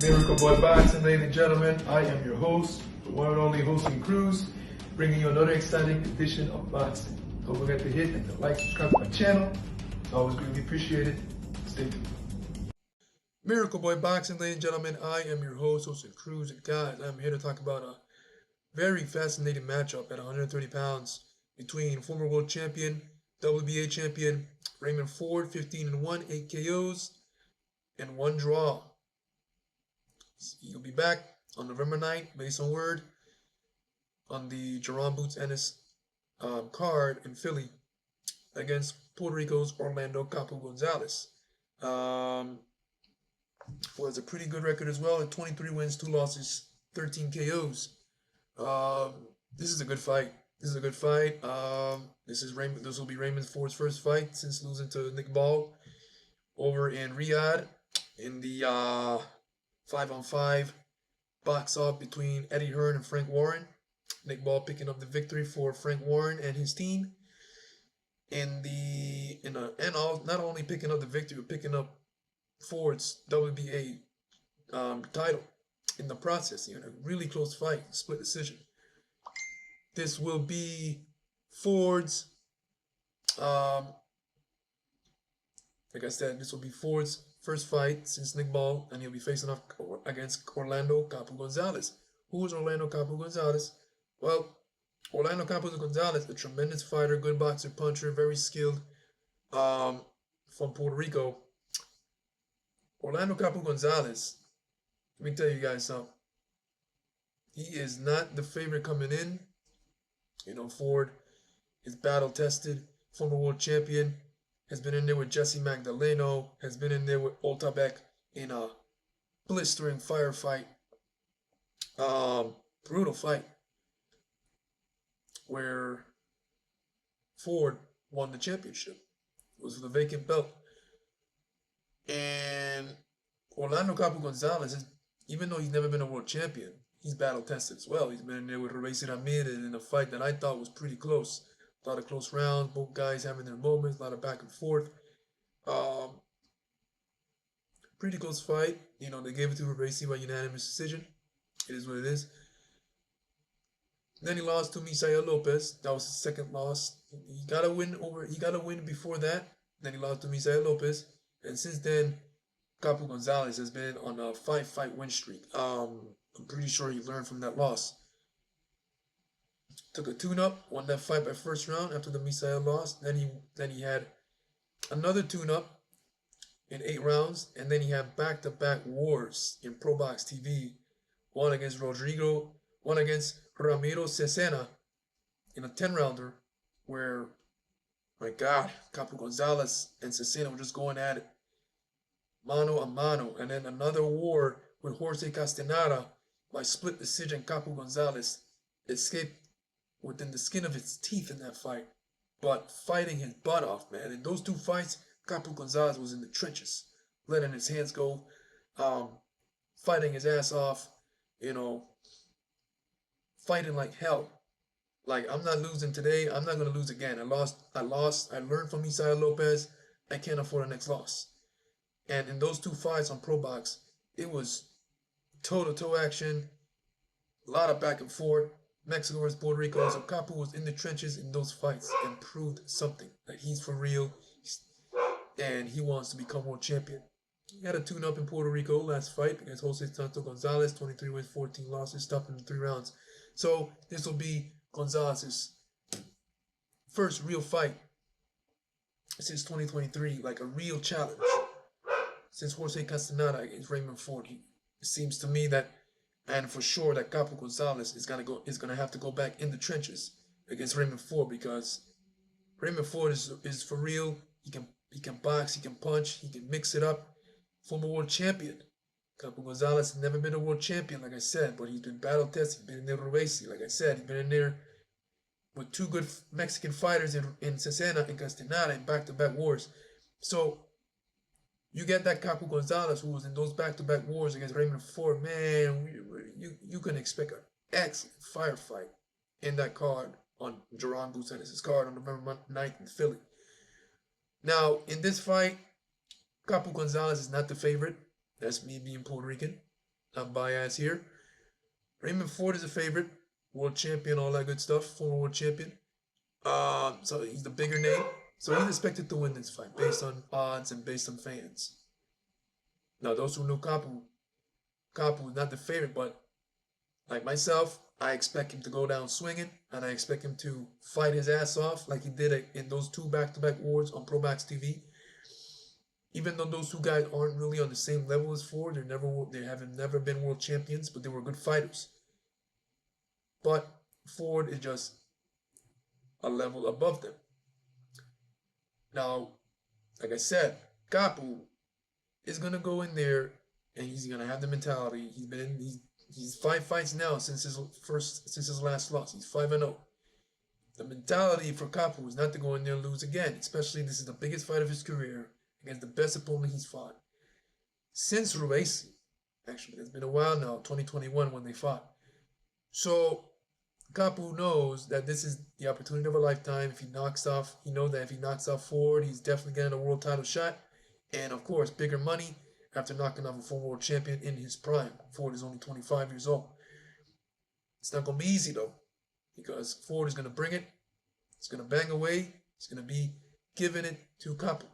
Miracle Boy Boxing, ladies and gentlemen. I am your host, the one and only hosting Cruz, bringing you another exciting edition of boxing. Don't forget to hit and to like, subscribe to my channel. It's always greatly appreciated. Stay tuned. Miracle Boy Boxing, ladies and gentlemen. I am your host, hosting Cruz, and guys, I'm here to talk about a very fascinating matchup at 130 pounds between former world champion, WBA champion Raymond Ford, 15-1, 8 KOs, and 1 draw. He'll be back on November 9th, based on word, on the Jaron Ennis card in Philly against Puerto Rico's Orlando Capu Gonzalez. Was a pretty good record as well at 23 wins, 2 losses, 13 KOs. This is a good fight. This will be Raymond Ford's first fight since losing to Nick Ball over in Riyadh in the 5-on-5 box off between Eddie Hearn and Frank Warren. Nick Ball picking up the victory for Frank Warren and his team. Not only picking up the victory, but picking up Ford's WBA title in the process. A really close fight, split decision. This will be Ford's, like I said, this will be Ford's first fight since Nick Ball, and he'll be facing off against Orlando Capu Gonzalez. Who is Orlando Capu Gonzalez? Well, Orlando Capu Gonzalez, a tremendous fighter, good boxer, puncher, very skilled, from Puerto Rico. Orlando Capu Gonzalez, let me tell you guys something. He is not the favorite coming in. Ford is battle-tested, former world champion, has been in there with Jesse Magdaleno, has been in there with Oltabek in a blistering firefight, brutal fight, where Ford won the championship. It was for the vacant belt. And Orlando Capu Gonzalez, even though he's never been a world champion, he's battle-tested as well. He's been in there with Raymond Ramirez in a fight that I thought was pretty close. A lot of close rounds, both guys having their moments, a lot of back and forth. Pretty close fight. They gave it to Raymond by unanimous decision. It is what it is. Then he lost to Misael Lopez. That was his second loss. He got a win before that. Then he lost to Misael Lopez. And since then, Capu Gonzalez has been on a 5-fight win streak. I'm pretty sure he learned from that loss. Took a tune-up, won that fight by first round after the Misael loss. Then he had another tune-up in 8 rounds, and then he had back-to-back wars in Pro Box TV. One against Rodrigo, one against Ramiro Cesena in a 10-rounder, where, my God, Capu Gonzalez and Cesena were just going at it, mano a mano. And then another war with Jorge Castaneda by split decision. Capu Gonzalez escaped within the skin of his teeth in that fight, but fighting his butt off, man. In those 2 fights, Capu Gonzalez was in the trenches, letting his hands go, fighting his ass off, fighting like hell. Like, I'm not losing today, I'm not going to lose again. I lost, I learned from Misael Lopez, I can't afford a next loss. And in those 2 fights on Pro Box, it was toe-to-toe action, a lot of back and forth. Mexico versus Puerto Rico. So Capu was in the trenches in those fights and proved something, that he's for real and he wants to become world champion. He had a tune-up in Puerto Rico last fight against Jose Santo Gonzalez, 23 wins, 14 losses, stopped him in 3 rounds. So this will be Gonzalez's first real fight since 2023, like a real challenge. Since Jorge Castaneda against Raymond Ford, it seems to me that, and for sure, that Capu Gonzalez is gonna have to go back in the trenches against Raymond Ford, because Raymond Ford is for real. He can box, he can punch, he can mix it up. Former world champion. Capu Gonzalez has never been a world champion, like I said, but he's been battle tested. He's been in there with Racy, like I said. He's been in there with 2 good Mexican fighters in Cesena and Castaneda in back-to-back wars. So you get that Capu Gonzalez, who was in those back-to-back wars against Raymond Ford, man, you can expect an excellent firefight in that card on Jaron Ennis' card on November 9th in Philly. Now, in this fight, Capu Gonzalez is not the favorite. That's me being Puerto Rican. not biased here. Raymond Ford is a favorite, world champion, all that good stuff, former world champion. So he's the bigger name. So he's expected to win this fight based on odds and based on fans. Now, those who know Capu is not the favorite, but like myself, I expect him to go down swinging, and I expect him to fight his ass off like he did in those two back-to-back wars on ProBox TV. Even though those two guys aren't really on the same level as Ford, they haven't never been world champions, but they were good fighters. But Ford is just a level above them. Now, like I said, Capu is gonna go in there and he's gonna have the mentality. He's 5 fights now since his last loss. He's 5-0. The mentality for Capu is not to go in there and lose again. Especially this is the biggest fight of his career against the best opponent he's fought since Ruesi. Actually, it's been a while now, 2021 when they fought. So Capu knows that this is the opportunity of a lifetime. He knows that if he knocks off Ford, he's definitely getting a world title shot. And of course, bigger money after knocking off a former world champion in his prime. Ford is only 25 years old. It's not going to be easy though, because Ford is going to bring it. He's going to bang away. He's going to be giving it to Capu.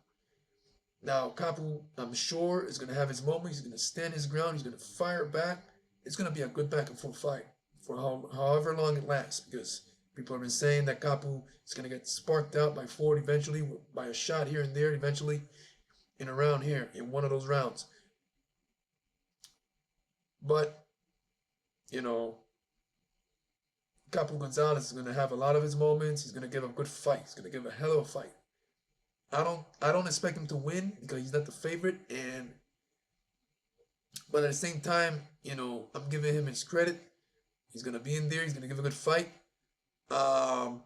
Now, Capu, I'm sure, is going to have his moment. He's going to stand his ground. He's going to fire back. It's going to be a good back and forth fight for however long it lasts, because people have been saying that Capu is going to get sparked out by Ford eventually, by a shot here and there eventually, in a round here, in one of those rounds. But, Capu Gonzalez is going to have a lot of his moments. He's going to give a good fight. He's going to give a hell of a fight. I don't expect him to win because he's not the favorite, but at the same time, I'm giving him his credit. He's gonna be in there. He's gonna give a good fight. I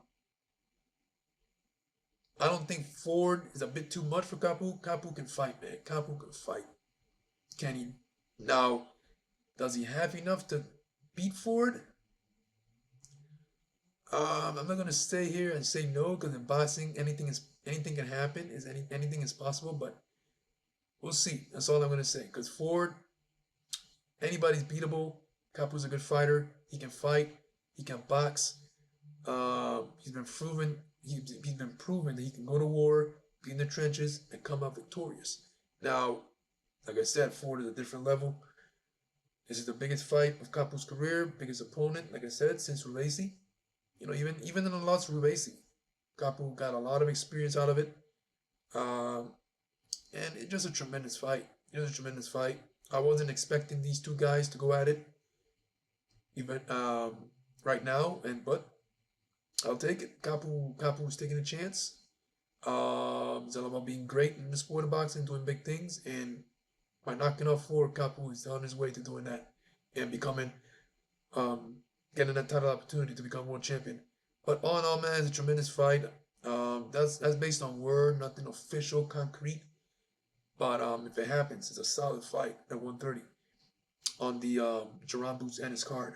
don't think Ford is a bit too much for Capu. Capu can fight, man. Capu can fight. Can he? Now, does he have enough to beat Ford? I'm not gonna stay here and say no, because in boxing anything can happen. Anything is possible, but we'll see. That's all I'm gonna say. Because Ford, anybody's beatable. Capu's a good fighter. He can fight. He can box. He's been proven. He's been proven that he can go to war, be in the trenches, and come out victorious. Now, like I said, Ford is a different level. This is the biggest fight of Capu's career, biggest opponent, like I said, since Ruesi. Even in the loss of Ruesi, Capu got a lot of experience out of it. And it's just a tremendous fight. It was a tremendous fight. I wasn't expecting these two guys to go at it even right now, but I'll take it. Capu's taking a chance. It's all about being great in the sport of boxing, doing big things, and by knocking off Ford, Capu is on his way to doing that and becoming, getting that title opportunity to become world champion. But all in all, man, it's a tremendous fight. That's based on word, nothing official, concrete. But if it happens, it's a solid fight at 130 on the Jaron Ennis card.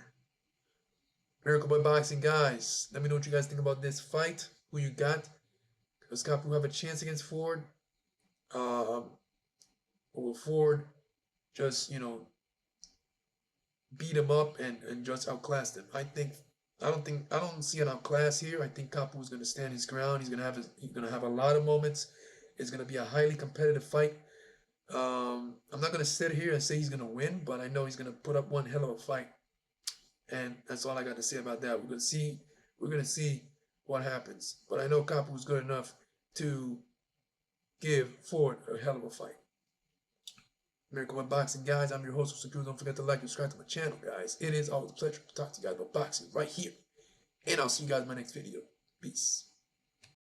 Miracle Boy Boxing, guys. Let me know what you guys think about this fight. Who you got? Does Capu have a chance against Ford? Or will Ford just, beat him up and just outclass him? I don't see an outclass here. I think Capu is gonna stand his ground. He's gonna have a lot of moments. It's gonna be a highly competitive fight. I'm not gonna sit here and say he's gonna win, but I know he's gonna put up one hell of a fight. And that's all I got to say about that. We're gonna see what happens. But I know Capu is good enough to give Ford a hell of a fight. Miracle Boy Boxing, guys. I'm your host, Secure. Don't forget to like and subscribe to my channel, guys. It is always a pleasure to talk to you guys about boxing right here. And I'll see you guys in my next video. Peace.